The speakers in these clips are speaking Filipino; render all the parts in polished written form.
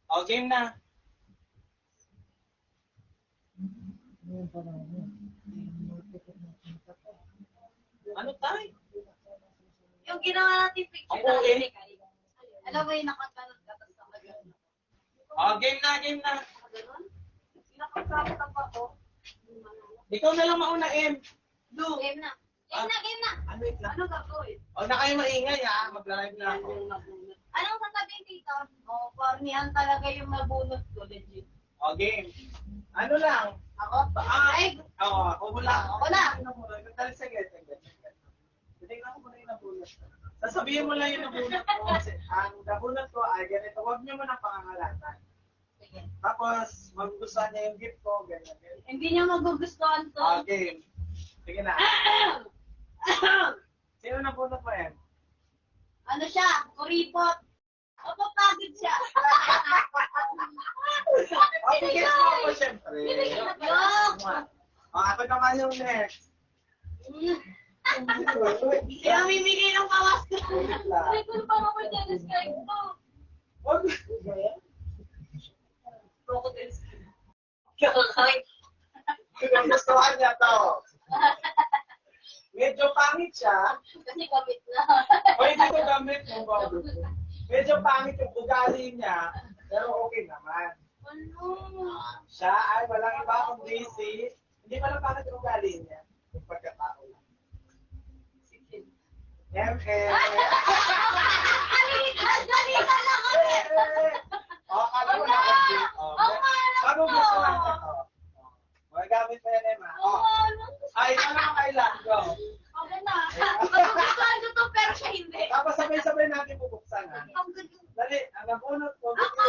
O, game na. Ano tayo? Yung ginawa natin picture Ako, na eh. alam mo yung nakatanod ka tapos nakagano. O, game na, game na. Ganon? Nakasama ka pa ko. Ikaw na lang mauna, M. Do. Game na. Game na, game na. Ano ito? Ano gagawin? O, na kayo maingay, ha? Mag-live na ako. Anong sasabihin dito? Oh, cornyan talaga yung nabunot ko, legit. O, game. Ano lang? Ako? Ay, Ako muna. Ako na. Sige. Tingnan ko muna yung nabunot. Sasabihin mo lang yung nabunot ko. Ang nabunot ko ay ganito. Huwag niyo muna pangangalatan. sige. Tapos, magugustuhan niya yung gift ko. Ganyan. Hindi niya magugustuhan to. Game. Sige na. Sino nabunot mo yan? Ano siya? Kuripot. Opo, pagod siya. Sige mo ako, syempre. Yok! Ako naman yung next. Kaya mimigay ng kawas ko. Ay, kung pa ako i-describe to. Huwag. Crocodile skin. Kakakain. Gustuhan niya to. Medyo pangit siya. Kasi gamit na. Pwede ko gamit mo ba? Medyo pangit yung ugali niya, pero okay naman. Ano? Siya ay walang iba kundi si, hindi pa lang pangit yung ugali niya. Yung pagkatao lang. Sige. Galita lang kasi. Alam mo na kasi. Bago ko. gusto lang niya to. Magagamit mo yan, Emma. Ay, ito naman kailan. Go. Okay na. Magugustuhan ko to pero siya hindi. Tapos sabay-sabay natin bubuksan, ha? Ang good. Dali, ang nabunot ko. Ako!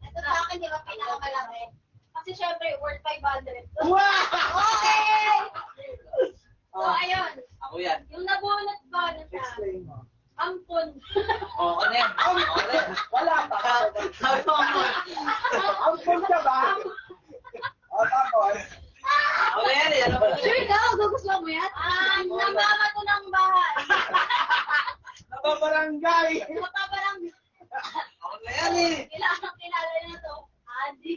Ito sa akin, di ba, pinakamalaki? Kasi syempre, worth 500. Wow! Okay! So, Oh, ayun. Ako yan. Yung nabunot ba na siya? explain mo. Ampon. Oo, ano yan? Oo, ano yan? Wala pa. Sabi mo ako. Ampun ka ba? O, tapos. Ano yan eh? Ano ba? Sure ka? Gugustuhan mo yan? Namama to ng bahay. Nababarangay. Mapaparang Ako na yan eh. kilala na to. Adi.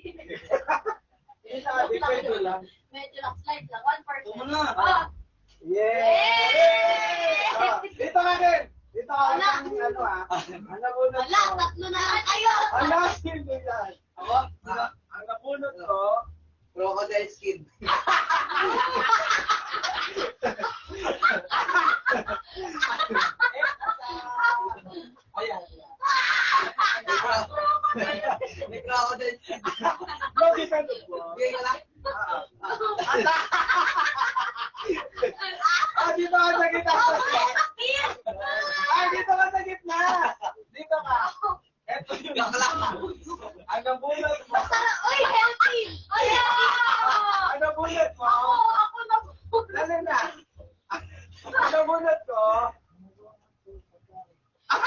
Depende lang. Medyo lang, slight lang. 1%. Tumo na. Ah, Yeah! Ah, dito ka din. Dito ka Wala. din. Ano ha? Ang nabunot wala, ko. tatlo na lang kayo. Ang last skill ko yan. Ako? Ang nabunot ko. Crocodile skin. Ayan. May crocodile skin. No, depende po. Bigay ka lang? Dito ka sa gitna. Dito ka sa gitna. Dito ka. Ito yung ang nabunot mo. Uy, healthy! Ay, Ang nabunot mo. ako na po. Dali na. Ang nabunot ko. Ang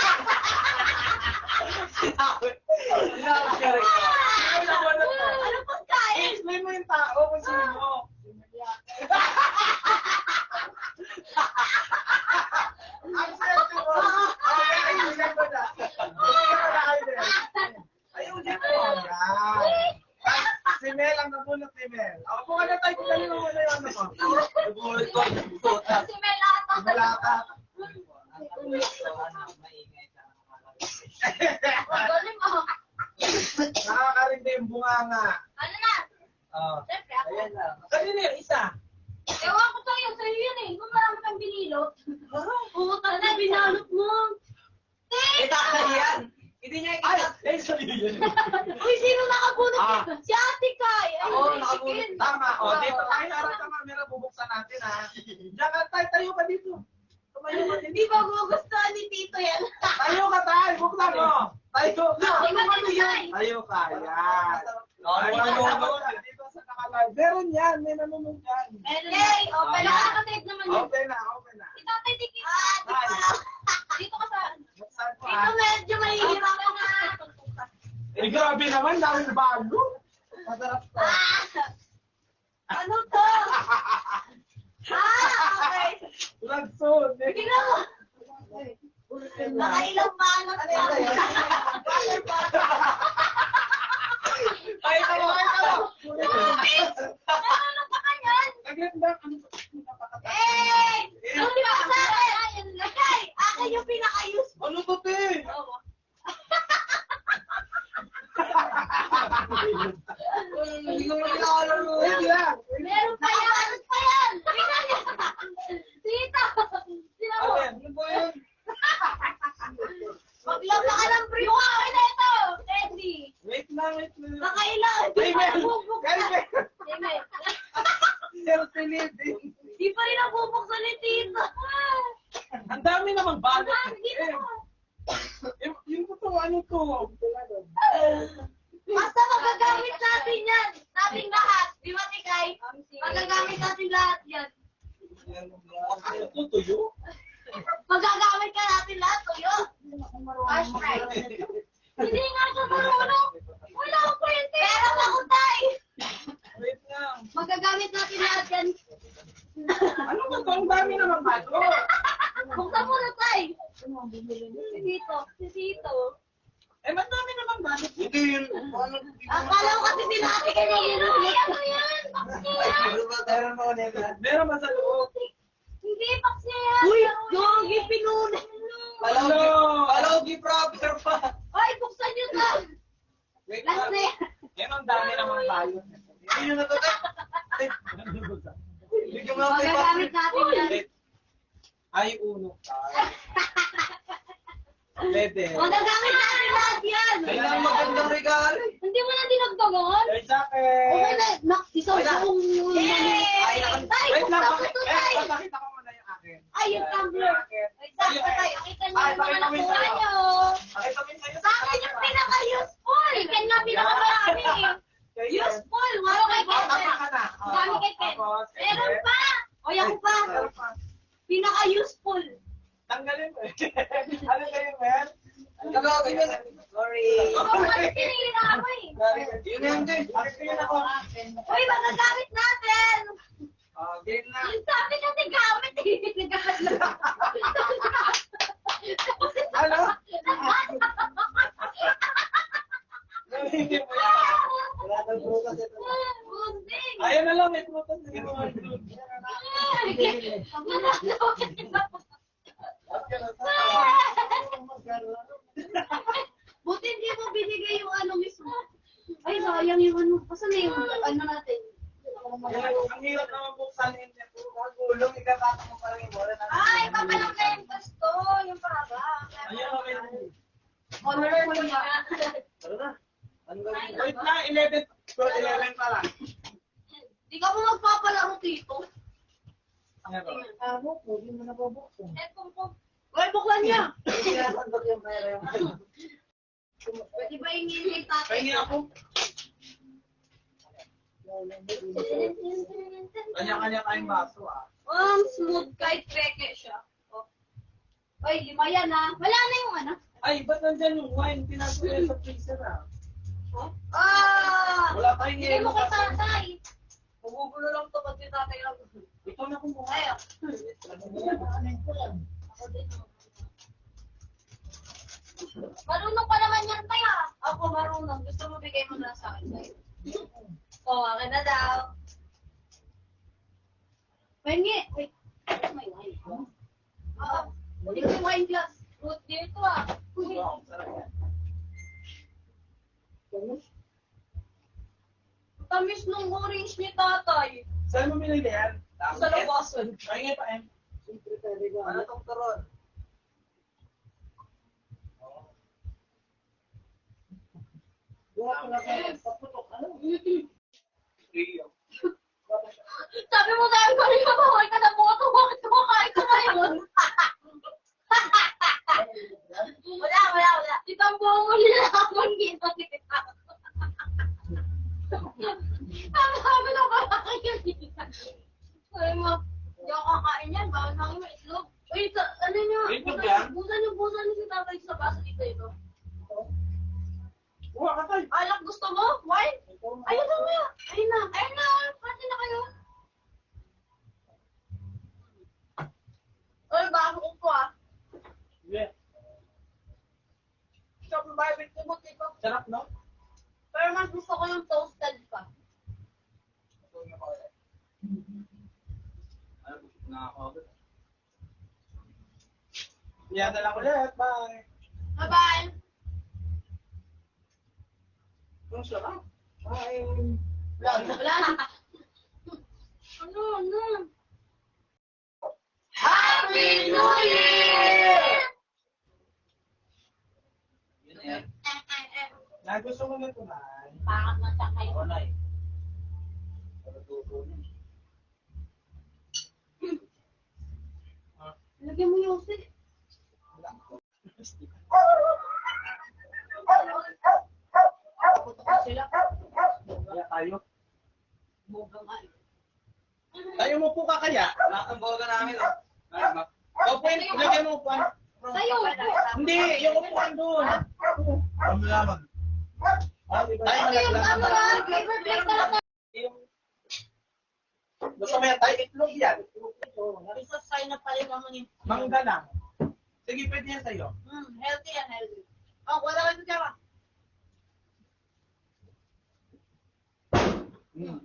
nabunot ko. Ano pagkain? Explain mo yung tao kung sino. Ang swerte mo. Okay, kaibigan ko na. Ayun, dito. Yan. Si Mel ang nabunot ni Mel. Ako po ka na tayo kung galing mo na yung ano mo. Nabulot ko. Si Melata. Malaka. Maingay ka. Magaling mo. Nakakarindi yung bunganga. Ano na? Siyempre ako. Ayan lang. Kanina yung isa. Ewan ko sa'yo, sa'yo yun eh. Kung marami kang binilot. Oo, kasi binalot mo. Kita ka yan. Hindi niya Ay! ikita. Sorry yun. Uy, sino nakabunot Ah. dito? Si Ate Kai. Ay, Ako, si nakabunot. Ken. Tama. O, Oo. dito tayo harap sa camera. Bubuksan natin, ha? Diyan ka, tayo ka dito. Tumayo ka Hindi dito. ba gugustuhan ni Tito yan? Tayo ka, tayo. Buksan mo. Tayo ka. Di ba dito yan? Tayo ka. Yan. Ay, Ay, nanonood. Dito sa nakalive. Meron yan. May nanonood yan. Yay! Open na. Nakakatape naman yun. Open na, open na. Si Tatay Dikit. Ah, di pa. Dito ka sa... Buksan mo, Dito ha? medyo mahihirapan na. Eh, grabe naman. Dahil bago. Masarap to. Ah! Ano to? Ah, okay. Lagson. Tingnan mo. Nakailang manot Ano yun? Ay, tama, ay, tama. Ano pa kanyan? Maganda. Eh! Ano ba sa akin? Lagay! Akin yung pinaka-useful. Ano to, te? Hindi ko na kinakalaro. Wait lang. Meron pa yan! Meron pa yan! Tingnan niya! Tita! Sino mo? Alin? Ano ba yun? Maglaba ka ng pre. Wow! Ito! Ito! Teddy! Wait lang, wait lang. Nakailan! Di Ay, pa Mel! nabubuksan! Kay Mel! Sige. Sir Philip. Di pa rin nabubuksan ni Tita. Ang dami namang balot. Hindi mo. Yung totoo, ano to? Basta magagamit natin yan. Nating lahat. Di ba, Tikay? Magagamit natin lahat yan. Ito, tuyo? Magagamit ka natin lahat, tuyo. Hashtag. Hindi nga siya marunong. Wala akong kwente. Pero ako, Tay. Wait lang. Magagamit natin lahat yan. Ano ba to? Ang dami namang balot. Buksan mo na, Tay. Si Tito. Si Tito. Eh, ba't dami namang balot? Hindi yun. Ano? Akala ko kasi sinabi ka niya yun. Ano yan? Meron mo ulit. Meron ba sa loob? Hindi, paksi yan. Uy, Yogi, pinunan. Kala ko gi-proper pa. Ay, buksan nyo na. Wait Last lang. na yan. Yan ang dami namang balot. Hindi yun na to. Bigyan mo lang kay Magagamit natin yan. Wait. Ay, uno. Pwede. Magagamit natin lahat yan. Ay, ang magandang regalo. Hindi mo na dinagdagan? Ay, jacket. Okay na, nak, isang Ay, na. buong Ay, Ay, Wait lang, buksan mo bakit? to, Tay. Pakita ko muna yung akin. Ay, yung tumbler. Ay, sakto tayo. Kita niyo Ay, yung mga pakita mo yung nakuha sa'yo. niyo. Pakita mo yung sa'yo. Sa akin yung pinaka-useful. Ken nga pinakamarami. Useful. Wala kay Ken. Tama ka na. Dami kay Ken. Tapos, Meron pa. O, yan pa. meron pa. Pinaka-useful. Tanggalin mo. Ano kayo, Mel? Gagawin yun. Sorry. Ikaw kasi pinihira ako eh. Yun na yun, din. Bakit yun ako? Uy, magagamit natin. Game na. Yung sabi kasi gamit eh. Ano? Nalingin mo yan. Wala nang bukas ito. Bunding. Ayun na lang, may prutas na yung mga dude. At ka na sa Buti hindi mo binigay yung ano mismo. Ay, sayang yung ano. Basta na yung ano natin. Ang hirap naman buksan yun. Magulong, ikatata mo parang yung bola natin. Ay, papalang na yung gusto. Yung paba. Ayun, okay na. Honor ko niya. Tara na. Ano gawin? Wait na, 11. 11 pa lang. Di ka mo magpapalaro dito. Ano? Pwede mo na babuksan. Eh, kung Uy, buklan niya. Hindi na sandok yung pera yung... Pwede ba ingin tatay? Pahingi ako. Kanya-kanya tayong baso, ah. Smooth kahit peke siya. Oh. Uy, lima yan ah. Wala na yung ano. Ay, ba't nandyan yung wine? Tinago yan sa freezer, ah. Ah! Wala tayong Hindi mo yelo kay kasi. tatay. Magugulo lang to pag si tatay lang. Ikaw na kumuha. Ay, ah. Marunong pa naman yan tayo. Ako marunong. Gusto mo bigay mo na sa akin tayo. Oo, akin na daw. Pengi. Wait. May wine. Oo. Hindi ko wine glass. Root beer to ah. Uy. Wow, sarap yan. Tamis nung orange ni tatay. Saan mo binili yan? Sa labasan. Pahingi pa, eh. Siyempre tayo. Ano tong turon? Buhat ko na kayo. Paputok. Ano? Sabi mo sa akin, kanina bawal ka na buhat. Bakit kumakain ka ngayon? Wala. Itang buong mo nila akong kita. Sabi na ba kayo dito? Sabi mo, hindi ako kakain yan. Bawal na kayo islog. Uy, ano nyo? Itlog yan? Busan nyo si tatay sa baso dito ito. Buha ka tayo. Alak gusto mo? Wine? Ayun na nga. Ayun na. Pati na kayo. Uy, bago ko po ah. Yeah. Sabi ba, wait, kumot ito. Sarap, no? Pero mas gusto ko yung toasted pa. Yan na lang ulit. Bye. Bye-bye. Ang sarap. Ay. Wala. Ano? Happy New Year! Gusto mo na kumain. Pangat na siya kayo. Lagyan mo yung si. Putok sila. Kaya tayo. Buga nga eh. Tayo mo po ka kaya? Lahat ng boga namin. Open, ilagay mo upuan. Tayo. Hindi, yung upuan doon. Ang laman. Tayo Yung ano malaglag. na, paper plate na lang. Gusto mo yan tayo itlog yan. Isa sign na pala naman yun. Mangga lang. Sige, pwede yan sa'yo. Healthy yan, healthy. Oh, wala ka dyan ka.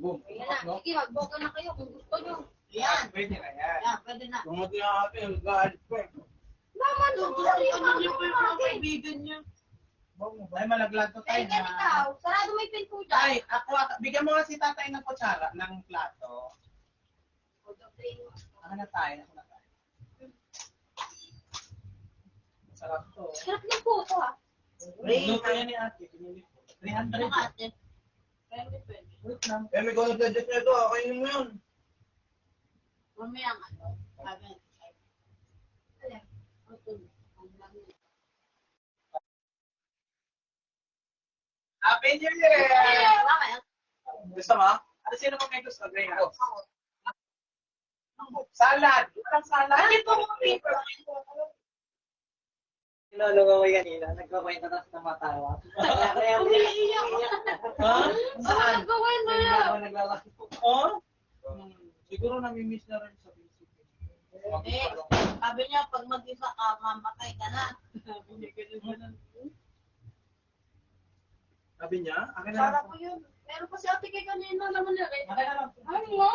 Boom. Ayan na, No? sige, magboga na kayo kung gusto nyo. Yan, pwede na yan. Ayan, pwede na. Tumuti na natin, galit ko eh. Naman, gusto yung mga kaibigan niya. Ay, malaglag to tayo Kaya ikaw, sarado may pin po dyan. Ay, bigyan mo nga si tatay ng kutsara, ng plato. Ako na tayo. Sarap to. Sarap ng puto ha. Luto yan ni ate. 300. Ano ka ate? Pwede. Wait lang. Eh, may gano'n gadget na ito. Kainin mo yun. Mamaya nga, ano? Sabi. Ayan. Ito. Happy New Year! Mamaya. Gusto mo? Ano sino mo may gusto? Greenhouse. Salad! Walang salad! Ano ito mga paper? Sinulog ako kanina. Nagkakwento tapos namatawa. Kaya Umiiyak ko. Ha? Saan? Nagkawin mo yan. Ako naglalaki. Oh? Siguro nami-miss na rin sa basic. Eh, sabi niya, pag mag-isa ka, mamatay ka na. Sabi niya, ganun. Sabi niya? Akin na Para lang. ko yun. Meron pa si ate kay kanina naman na rin. Akin na lang. Ano mo?